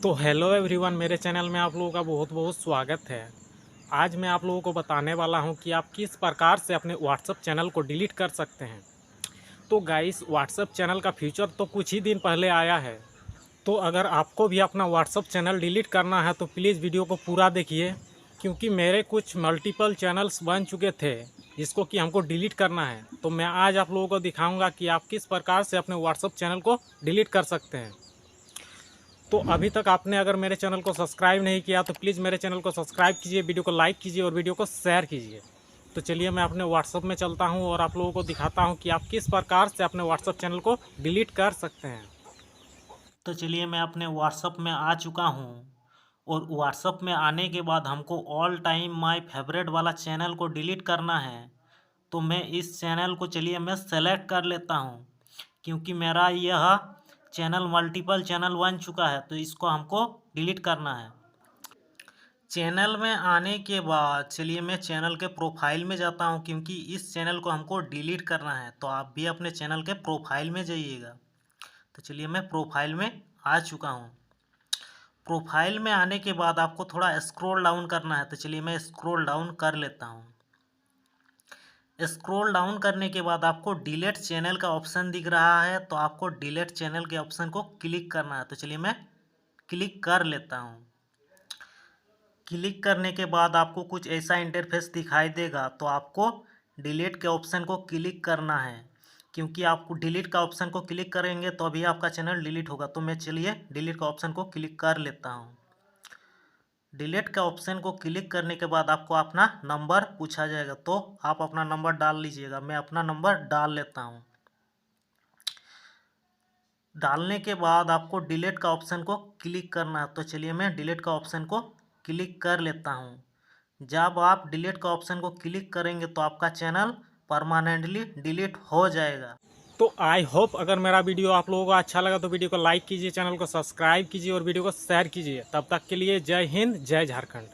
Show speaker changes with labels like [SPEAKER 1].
[SPEAKER 1] तो hello everyone, मेरे channel में आप लोगों का बहुत बहुत स्वागत है। आज मैं आप लोगों को बताने वाला हूं कि आप किस प्रकार से अपने व्हाट्सएप चैनल को डिलीट कर सकते हैं। तो गाइस, व्हाट्सएप चैनल का फीचर तो कुछ ही दिन पहले आया है। तो अगर आपको भी अपना व्हाट्सएप चैनल डिलीट करना है तो प्लीज़ वीडियो को पूरा देखिए, क्योंकि मेरे कुछ मल्टीपल चैनल्स बन चुके थे जिसको कि हमको डिलीट करना है। तो मैं आज आप लोगों को दिखाऊँगा कि आप किस प्रकार से अपने व्हाट्सएप चैनल को डिलीट कर सकते हैं। तो अभी तक आपने अगर मेरे चैनल को सब्सक्राइब नहीं किया तो प्लीज़ मेरे चैनल को सब्सक्राइब कीजिए, वीडियो को लाइक कीजिए और वीडियो को शेयर कीजिए। तो चलिए मैं अपने व्हाट्सएप में चलता हूं और आप लोगों को दिखाता हूं कि आप किस प्रकार से अपने व्हाट्सएप चैनल को डिलीट कर सकते हैं। तो चलिए मैं अपने व्हाट्सएप में आ चुका हूं और व्हाट्सएप में आने के बाद हमको ऑल टाइम माय फेवरेट वाला चैनल को डिलीट करना है। तो मैं इस चैनल को चलिए मैं सेलेक्ट कर लेता हूं, क्योंकि मेरा यह चैनल मल्टीपल चैनल बन चुका है तो इसको हमको डिलीट करना है। चैनल में आने के बाद चलिए मैं चैनल के प्रोफाइल में जाता हूं, क्योंकि इस चैनल को हमको डिलीट करना है। तो आप भी अपने चैनल के प्रोफाइल में जाइएगा। तो चलिए मैं प्रोफाइल में आ चुका हूं। प्रोफाइल में आने के बाद आपको थोड़ा स्क्रॉल डाउन करना है। तो चलिए मैं स्क्रॉल डाउन कर लेता हूं। स्क्रॉल डाउन करने के बाद आपको डिलीट चैनल का ऑप्शन दिख रहा है, तो आपको डिलीट चैनल के ऑप्शन को क्लिक करना है। तो चलिए मैं क्लिक कर लेता हूं। क्लिक करने के बाद आपको कुछ ऐसा इंटरफेस दिखाई देगा, तो आपको डिलीट के ऑप्शन को क्लिक करना है, क्योंकि आपको डिलीट का ऑप्शन को क्लिक करेंगे तो अभी आपका चैनल डिलीट होगा। तो मैं चलिए डिलीट का ऑप्शन को क्लिक कर लेता हूँ। डिलीट का ऑप्शन को क्लिक करने के बाद आपको अपना नंबर पूछा जाएगा, तो आप अपना नंबर डाल लीजिएगा। मैं अपना नंबर डाल लेता हूँ। डालने के बाद आपको डिलीट का ऑप्शन को क्लिक करना है। तो चलिए मैं डिलीट का ऑप्शन को क्लिक कर लेता हूँ। जब आप डिलीट का ऑप्शन को क्लिक करेंगे तो आपका चैनल परमानेंटली डिलीट हो जाएगा। तो आई होप अगर मेरा वीडियो आप लोगों को अच्छा लगा तो वीडियो को लाइक कीजिए, चैनल को सब्सक्राइब कीजिए और वीडियो को शेयर कीजिए। तब तक के लिए जय हिंद, जय झारखंड।